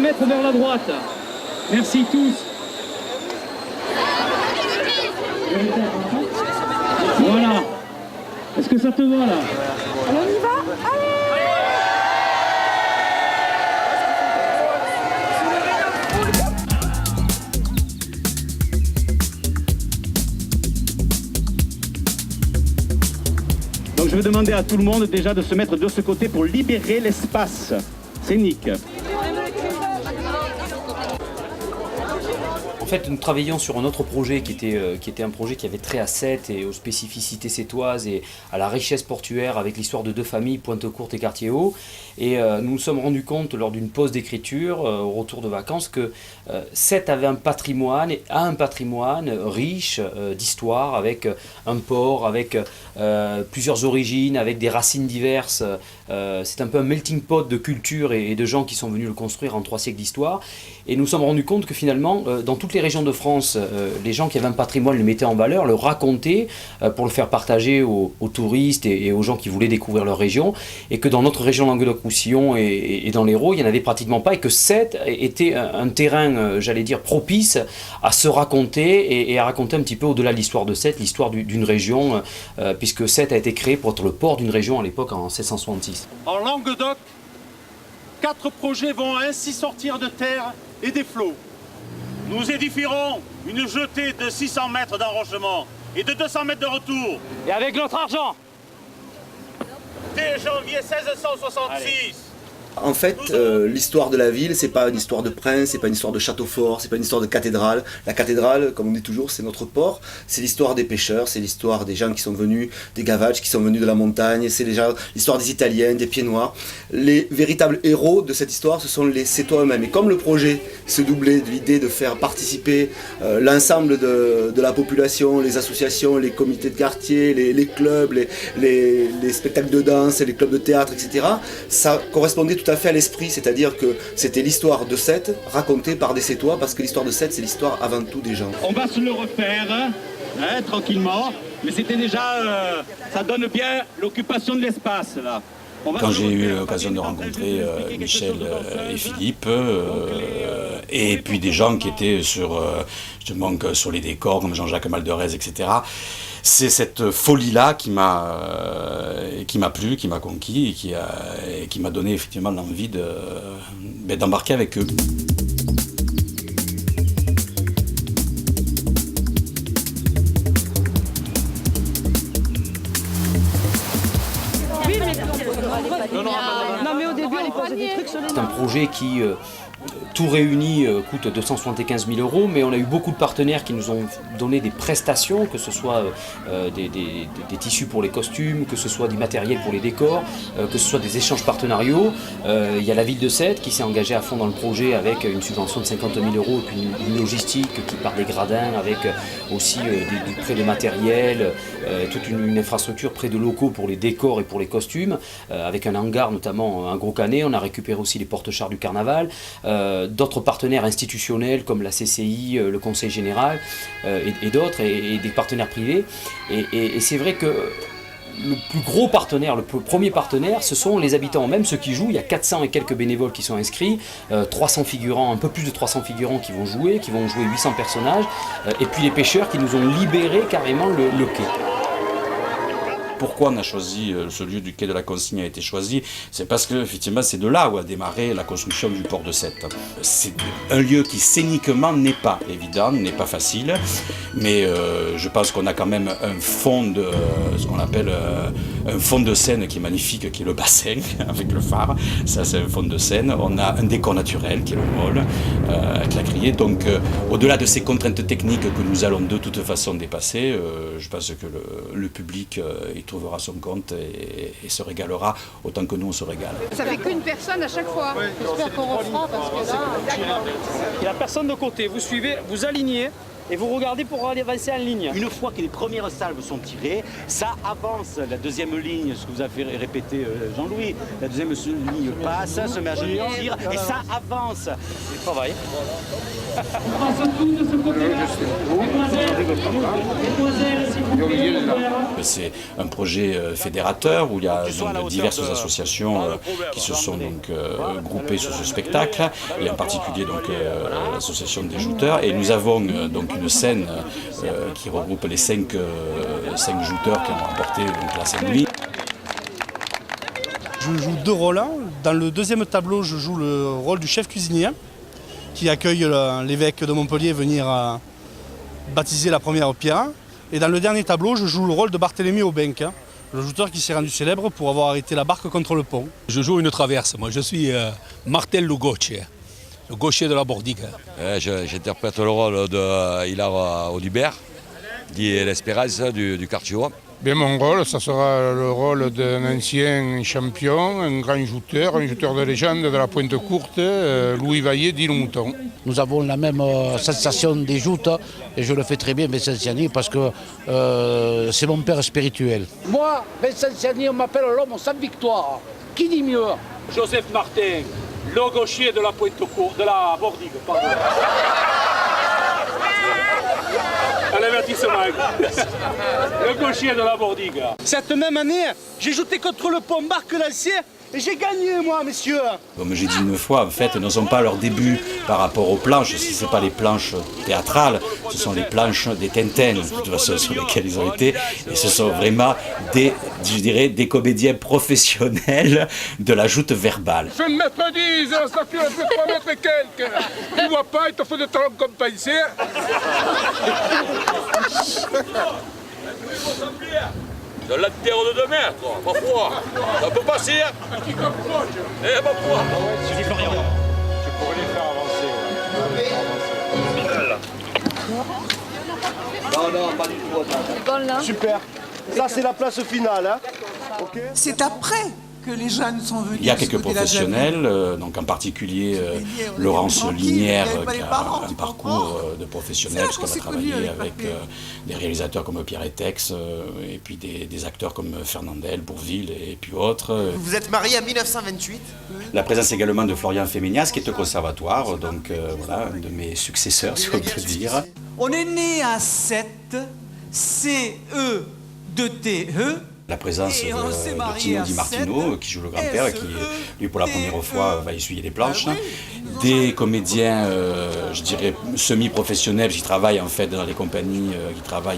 mètres vers la droite. Merci tous. Voilà. Est-ce que ça te va là? On y va? Allez! Donc je vais demander à tout le monde déjà de se mettre de ce côté pour libérer l'espace scénique. En fait, nous travaillions sur un autre projet qui était un projet qui avait trait à Sète et aux spécificités sétoises et à la richesse portuaire avec l'histoire de deux familles, Pointe-Courte et Quartier-Haut. Et nous nous sommes rendus compte lors d'une pause d'écriture, au retour de vacances, que Sète avait un patrimoine et a un patrimoine riche d'histoire, avec un port, avec plusieurs origines, avec des racines diverses. C'est un peu un melting pot de culture et de gens qui sont venus le construire en 3 siècles d'histoire. Et nous nous sommes rendus compte que finalement, dans toutes les régions de France, les gens qui avaient un patrimoine le mettaient en valeur, le racontaient pour le faire partager aux touristes et aux gens qui voulaient découvrir leur région. Et que dans notre région Languedoc-Roussillon et dans l'Hérault, il n'y en avait pratiquement pas. Et que Sète était un terrain, j'allais dire, propice à se raconter et à raconter un petit peu au-delà de l'histoire de Sète, l'histoire d'une région, puisque Sète a été créé pour être le port d'une région à l'époque en 1666. En Languedoc, 4 projets vont ainsi sortir de terre et des flots. Nous édifierons une jetée de 600 mètres d'enrochement et de 200 mètres de retour. Et avec notre argent. Dès janvier 1666. Allez. En fait, l'histoire de la ville, c'est pas une histoire de prince, c'est pas une histoire de château fort, c'est pas une histoire de cathédrale. La cathédrale, comme on dit toujours, c'est notre port. C'est l'histoire des pêcheurs, c'est l'histoire des gens qui sont venus, des gavaches qui sont venus de la montagne, c'est l'histoire des Italiens, des pieds noirs. Les véritables héros de cette histoire, ce sont les Sétois eux-mêmes. Et comme le projet se doublait de l'idée de faire participer l'ensemble de la population, les associations, les comités de quartier, les clubs, les spectacles de danse, les clubs de théâtre, etc., ça correspondait tout à fait à l'esprit, c'est-à-dire que c'était l'histoire de Sète racontée par des Sétois, parce que l'histoire de Sète, c'est l'histoire avant tout des gens. On va se le refaire, hein, tranquillement, mais c'était déjà, ça donne bien l'occupation de l'espace là. Quand j'ai eu l'occasion de rencontrer Michel et Philippe, et puis des gens qui étaient sur les décors, comme Jean-Jacques Malderez, etc., c'est cette folie-là qui m'a plu, qui m'a conquis et qui m'a donné effectivement l'envie d'embarquer avec eux. C'est un projet qui, tout réuni, coûte 275 000 €, mais on a eu beaucoup de partenaires qui nous ont donné des prestations, que ce soit des tissus pour les costumes, que ce soit du matériel pour les décors, que ce soit des échanges partenariaux. Il y a la ville de Sète qui s'est engagée à fond dans le projet avec une subvention de 50 000 € et puis une logistique qui part des gradins, avec aussi du prêt de matériel, toute une infrastructure près de locaux pour les décors et pour les costumes, avec un hangar notamment, un gros canet. On a récupéré aussi les porte-chars du carnaval. D'autres partenaires institutionnels comme la CCI, le Conseil Général et d'autres, et des partenaires privés. Et c'est vrai que le plus gros partenaire, le premier partenaire, ce sont les habitants eux-mêmes, ceux qui jouent. Il y a 400 et quelques bénévoles qui sont inscrits, 300 figurants, un peu plus de 300 figurants qui vont jouer 800 personnages, et puis les pêcheurs qui nous ont libéré carrément le quai. Pourquoi on a choisi ce lieu du quai de la Consigne a été choisi? C'est parce que effectivement c'est de là où a démarré la construction du port de Sète. C'est un lieu qui scéniquement n'est pas évident, n'est pas facile, mais je pense qu'on a quand même un fond de ce qu'on appelle un fond de scène qui est magnifique, qui est le bassin avec le phare. Ça c'est un fond de scène. On a un décor naturel qui est le môle avec la criée. Donc au-delà de ces contraintes techniques que nous allons de toute façon dépasser, je pense que le public trouvera son compte et se régalera autant que nous on se régale. Ça fait qu'une personne à chaque fois. J'espère qu'on refera parce que là... Il n'y a personne de côté, vous suivez, vous alignez Et vous regardez pour aller avancer en ligne. Une fois que les premières salves sont tirées, ça avance. La deuxième ligne, ce que vous a fait répéter Jean-Louis, la deuxième ligne passe, se met à genoux, tire, et ça avance. Du travail. C'est un projet fédérateur où il y a donc, diverses associations qui se sont donc groupées sur ce spectacle, et en particulier donc l'association des jouteurs. Et nous avons donc une scène qui regroupe les 5 jouteurs qui ont remporté donc, la Saint-Louis. Je joue 2 rôles. Dans le deuxième tableau, je joue le rôle du chef cuisinier qui accueille l'évêque de Montpellier venir baptiser la première pierre. Et dans le dernier tableau, je joue le rôle de Barthélemy Aubenque, le jouteur qui s'est rendu célèbre pour avoir arrêté la barque contre le pont. Je joue une traverse, moi je suis Martel le gaucher de la Bordigue. J'interprète le rôle de Hilaire Audibert, qui est l'espérance du quartier. Bien, mon rôle, ça sera le rôle d'un ancien champion, un grand jouteur, un jouteur de légende de la pointe courte, Louis Vaillet d'Île-Mouton. Nous avons la même sensation des joutes et je le fais très bien, Vincent Siani, parce que c'est mon père spirituel. Moi, Vincent Siani, on m'appelle l'homme sans victoire. Qui dit mieux? Joseph Martin, le gaucher de la pointe courte, de la Bordigue, pardon. Un avertissement. Le gaucher de la Bordigue. Cette même année, j'ai joué contre le pont Barque-Lancier et j'ai gagné, moi, messieurs. Comme j'ai dit une fois, en fait, ne sont pas leurs débuts par rapport aux planches. Si ce n'est pas les planches théâtrales, ce sont les planches des Tintins, de toute façon, sur lesquelles ils ont été. Et ce sont vraiment des comédiens professionnels de la joute verbale. Fais 1m10, ça fait 3 mètres et quelques. Tu vois pas, il te faut des talons compensés. De la terre de 2 mètres, ma foi. Ça peut passer. Eh, ma foi. Tu pourrais les faire avancer. Non, pas du tout. Super. Ça, c'est la place finale. Hein. Okay. C'est après que les jeunes sont venus. Il y a quelques professionnels, donc en particulier Laurence Linière, qui a un parcours de professionnel, parce qu'elle a travaillé avec des réalisateurs comme Pierre Etex, et puis des acteurs comme Fernandel, Bourvil et puis autres. Vous êtes marié en 1928. La présence également de Florian Féménias, qui est au conservatoire, donc voilà, un de mes successeurs, si on peut dire. On est né à 7, C-E-2-T-E. La présence de Tino Di Martino, qui joue le grand-père, qui, lui, pour la première fois, va essuyer les planches. Des comédiens, je dirais, semi-professionnels, qui travaillent en fait dans les compagnies,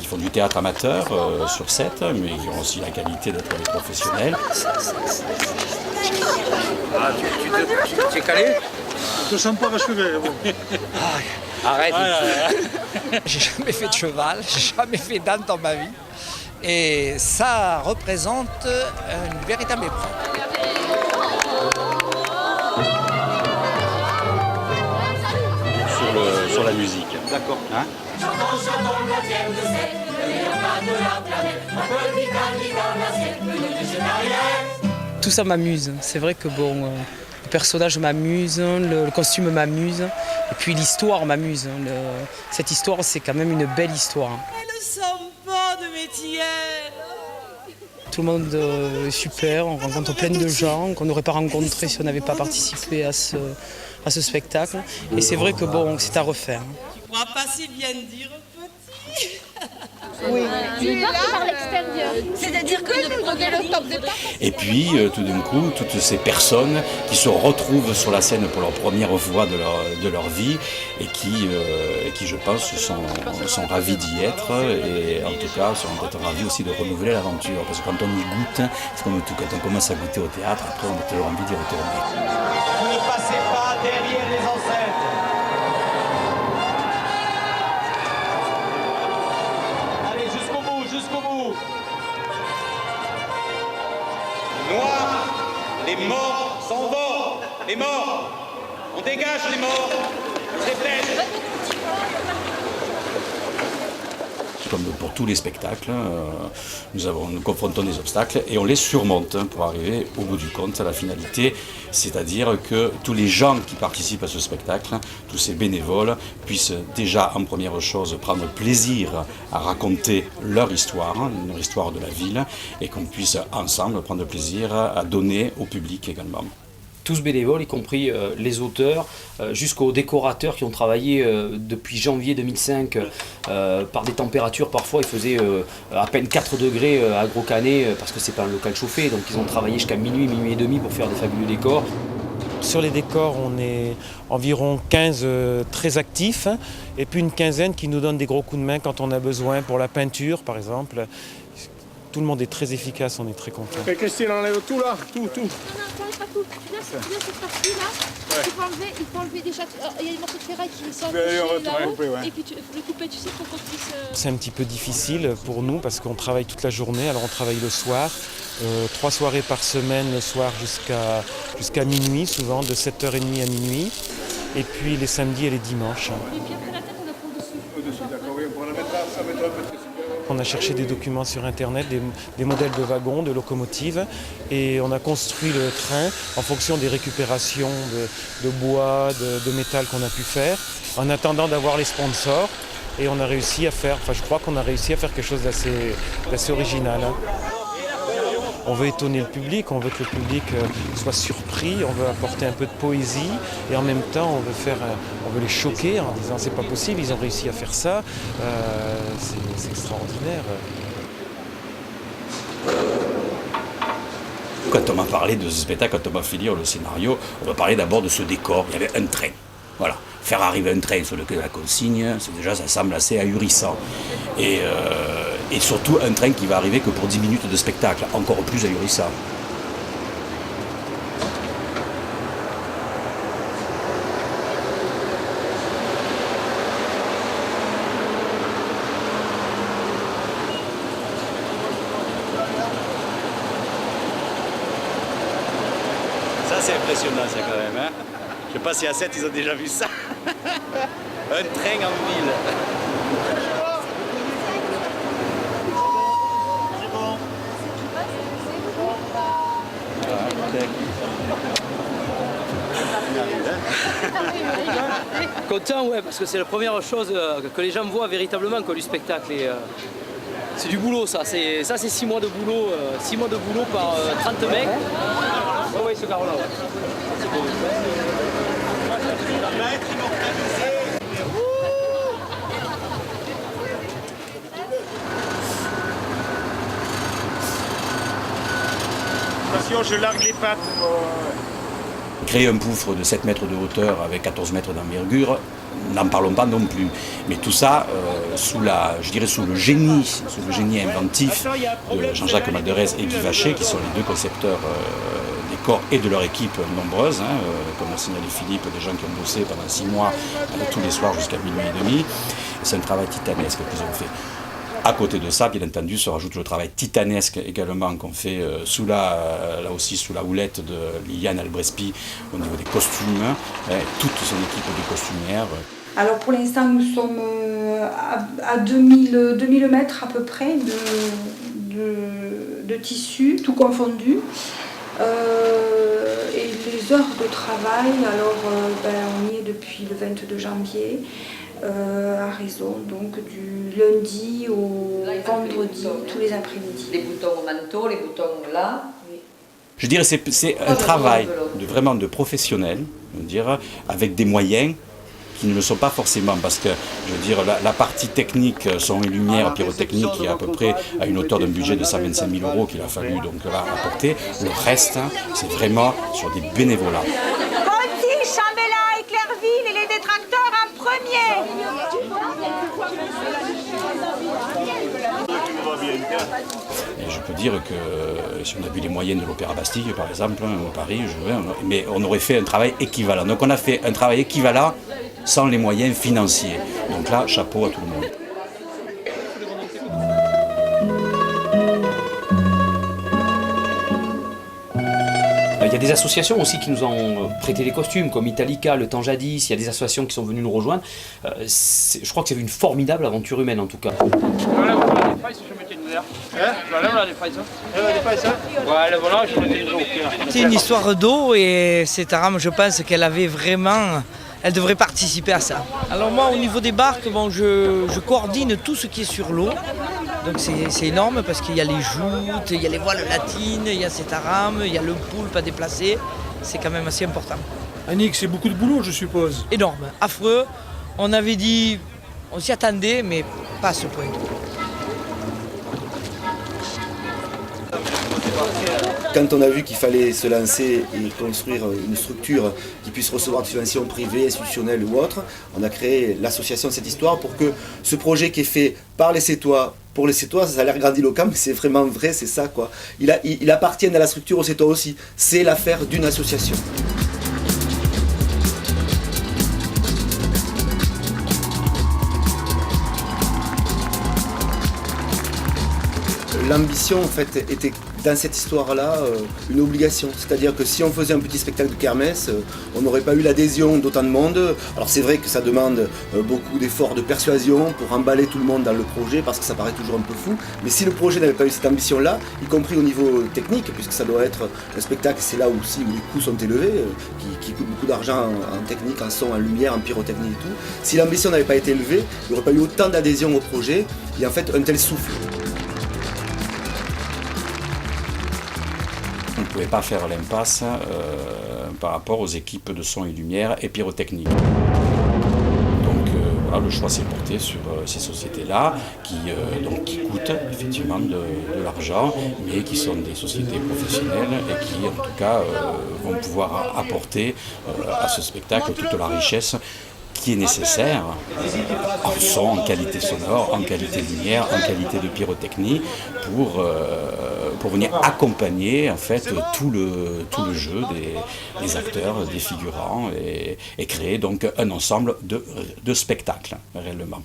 qui font du théâtre amateur sur 7, mais qui ont aussi la qualité d'être des professionnels. Ah, tu es calé? Je ne sens pas achevé. Arrête. J'ai jamais fait de cheval, j'ai jamais fait d'âne dans ma vie. Et ça représente une véritable épreuve. Sur la musique. D'accord. Hein? Tout ça m'amuse. C'est vrai que bon, le personnage m'amuse, le costume m'amuse, et puis l'histoire m'amuse. Cette histoire, c'est quand même une belle histoire. De métier. Tout le monde est super, on rencontre plein de gens qu'on n'aurait pas rencontrés si on n'avait pas participé à ce spectacle. Et c'est vrai que bon, c'est à refaire. Tu pourras pas si bien dire, petit. Oui. Tu pars par l'extérieur. C'est-à-dire que nous prenez le top départ. Et puis, tout d'un coup, toutes ces personnes qui se retrouvent sur la scène pour leur première fois de leur vie et qui, je pense, sont ravis d'y être et en tout cas sont peut-être ravis aussi de renouveler l'aventure. Parce que quand on y goûte, c'est comme tout, quand on commence à goûter au théâtre, après on a toujours envie d'y retourner. Ne passez pas derrière les enceintes. Allez, jusqu'au bout, jusqu'au bout. Noir, les morts s'en vont. Les morts. On dégage les morts. C'est plein. comme pour tous les spectacles, nous confrontons des obstacles et on les surmonte pour arriver au bout du compte à la finalité, c'est-à-dire que tous les gens qui participent à ce spectacle, tous ces bénévoles, puissent déjà en première chose prendre plaisir à raconter leur histoire de la ville, et qu'on puisse ensemble prendre plaisir à donner au public également. Tous bénévoles, y compris les auteurs, jusqu'aux décorateurs qui ont travaillé depuis janvier 2005 par des températures, parfois il faisait à peine 4 degrés à Gros Canet parce que c'est pas un local chauffé, donc ils ont travaillé jusqu'à minuit et demi pour faire des fabuleux décors. Sur les décors, on est environ 15 très actifs et puis une quinzaine qui nous donnent des gros coups de main quand on a besoin pour la peinture par exemple. Tout le monde est très efficace, on est très content. Ok, Christine, enlève tout là, tout. Non, pas tout. Tu viens cette partie-là, ouais. Il faut enlever déjà. Il y a des morceaux de ferraille qui sont accrochés là-haut, ouais. Et puis il faut le couper, tu sais, pour qu'on puisse... C'est un petit peu difficile pour nous parce qu'on travaille toute la journée, alors on travaille le soir, 3 soirées par semaine le soir jusqu'à minuit, souvent de 7h30 à minuit, et puis les samedis et les dimanches. Et puis après la tête, on la prend dessus. Au-dessus, d'accord, oui, on pourra la mettre là, ça mettra un peu de... On a cherché des documents sur internet, des modèles de wagons, de locomotives, et on a construit le train en fonction des récupérations de bois, de métal qu'on a pu faire, en attendant d'avoir les sponsors, et on a réussi à faire, je crois qu'on a réussi à faire quelque chose d'assez original. On veut étonner le public, on veut que le public soit surpris, on veut apporter un peu de poésie et en même temps on veut les choquer en disant c'est pas possible, ils ont réussi à faire ça, c'est extraordinaire. Quand on m'a parlé de ce spectacle, quand on m'a fait lire le scénario, on m'a parlé d'abord de ce décor, il y avait un train. Voilà. Faire arriver un train sur le quai de la Consigne, ça semble assez ahurissant. Et surtout un train qui va arriver que pour 10 minutes de spectacle, encore plus ahurissant. Ça c'est impressionnant ça quand même. Hein, je sais pas si à 7 ils ont déjà vu ça. Un train en ville. Content, ouais, parce que c'est la première chose que les gens voient véritablement du spectacle. Et, c'est du boulot, ça. C'est 6 mois de boulot, 6 mois de boulot par 30 mecs. Oui, ce carreau-là, ouais. C'est beau. Attention, je largue les pattes. Créer un poufre de 7 mètres de hauteur avec 14 mètres d'envergure, n'en parlons pas non plus. Mais tout ça sous le génie inventif de Jean-Jacques Malderez et Guy Vacher, qui sont les deux concepteurs des corps et de leur équipe nombreuse, comme l'a signalé Philippe, des gens qui ont bossé pendant 6 mois, tous les soirs jusqu'à minuit et demi. C'est un travail titanesque qu'ils ont fait. À côté de ça, bien entendu, se rajoute le travail titanesque également qu'on fait là aussi sous la houlette de Liliane Albrespi au niveau des costumes, toute son équipe de costumières. Alors pour l'instant, nous sommes à 2000 mètres à peu près de tissu, tout confondu. Et les heures de travail, alors on y est depuis le 22 janvier. À raison donc du lundi au vendredi, tous les après-midi. Les boutons au manteau, les boutons là. Je dirais que c'est un travail vraiment de professionnel, avec des moyens qui ne le sont pas forcément, parce que la partie technique, son et lumière, pyrotechnique, qui est à peu près à une hauteur d'un budget de 125 000 € qu'il a fallu donc là apporter. Le reste, c'est vraiment sur des bénévolats. Chambella, Éclairville et les détracteurs en premier. Et je peux dire que si on a vu les moyens de l'Opéra Bastille, par exemple, au Paris, mais on aurait fait un travail équivalent. Donc on a fait un travail équivalent sans les moyens financiers. Donc là, chapeau à tout le monde. Il y a des associations aussi qui nous ont prêté des costumes, comme Italica, Le Temps Jadis. Il y a des associations qui sont venues nous rejoindre. Je crois que c'est une formidable aventure humaine en tout cas. C'est une histoire d'eau et cette rame, je pense qu'elle avait vraiment... Elle devrait participer à ça. Alors moi, au niveau des barques, bon, je coordonne tout ce qui est sur l'eau. Donc c'est énorme parce qu'il y a les joutes, il y a les voiles latines, il y a cette rame, il y a le poulpe à déplacer. C'est quand même assez important. Annick, c'est beaucoup de boulot, je suppose. Énorme, affreux. On avait dit, on s'y attendait, mais pas à ce point. Quand on a vu qu'il fallait se lancer et construire une structure qui puisse recevoir des subventions privées, institutionnelles ou autres, on a créé l'association Cette Histoire pour que ce projet qui est fait par les Sétois, pour les Sétois, ça a l'air grandiloquent, mais c'est vraiment vrai, c'est ça quoi. Il appartient à la structure aux Sétois aussi. C'est l'affaire d'une association. L'ambition en fait était dans cette histoire-là une obligation. C'est-à-dire que si on faisait un petit spectacle de kermesse, on n'aurait pas eu l'adhésion d'autant de monde. Alors c'est vrai que ça demande beaucoup d'efforts de persuasion pour emballer tout le monde dans le projet parce que ça paraît toujours un peu fou. Mais si le projet n'avait pas eu cette ambition-là, y compris au niveau technique, puisque ça doit être un spectacle, c'est là aussi où les coûts sont élevés, qui coûtent beaucoup d'argent en technique, en son, en lumière, en pyrotechnie et tout. Si l'ambition n'avait pas été élevée, il n'y aurait pas eu autant d'adhésion au projet et en fait un tel souffle. On ne pouvait pas faire l'impasse par rapport aux équipes de son et lumière et pyrotechnique. Donc voilà, le choix s'est porté sur ces sociétés-là qui coûtent effectivement de l'argent, mais qui sont des sociétés professionnelles et qui en tout cas vont pouvoir apporter à ce spectacle toute la richesse qui est nécessaire en son, en qualité sonore, en qualité de lumière, en qualité de pyrotechnie pour venir accompagner en fait tout le jeu des acteurs, des figurants et créer donc un ensemble de spectacles réellement.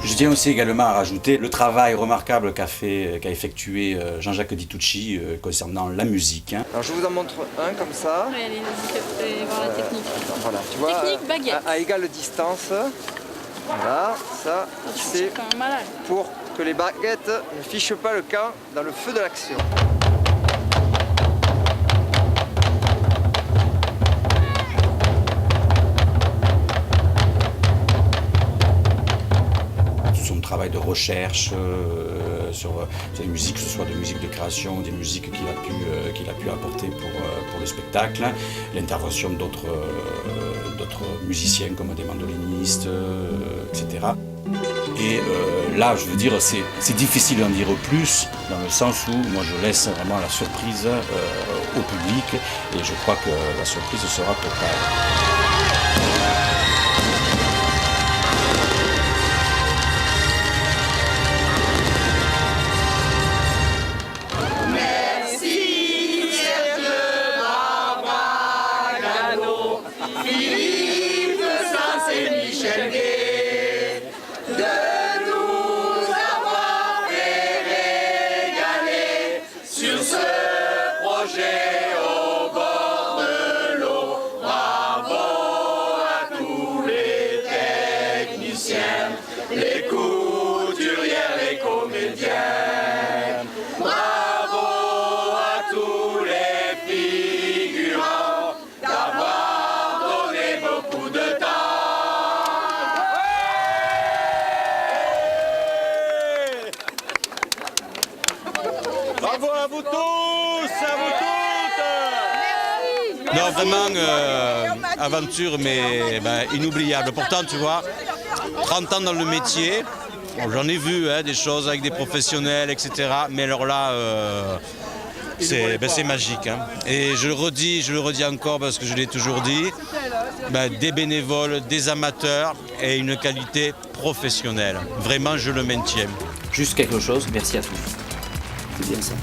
Je tiens aussi également à rajouter le travail remarquable qu'a effectué Jean-Jacques Ditucci concernant la musique. Alors je vous en montre un comme ça. Ouais, allez, voir la technique. Voilà, tu vois, technique baguette. À égale distance. Voilà, ça c'est pour que les baguettes ne fichent pas le camp dans le feu de l'action. Travail de recherche sur les musiques, que ce soit des musiques de création, des musiques qu'il a pu apporter pour le spectacle, l'intervention d'autres musiciens comme des mandolinistes, etc. Et là, je veux dire, c'est difficile d'en dire plus, dans le sens où moi je laisse vraiment la surprise au public, et je crois que la surprise sera totale. Alors vraiment, aventure, mais inoubliable. Pourtant, tu vois, 30 ans dans le métier, bon, j'en ai vu des choses avec des professionnels, etc. Mais alors là, c'est magique. Hein. Et je le redis encore parce que je l'ai toujours dit, des bénévoles, des amateurs et une qualité professionnelle. Vraiment, je le maintiens. Juste quelque chose, merci à tous. C'est bien ça.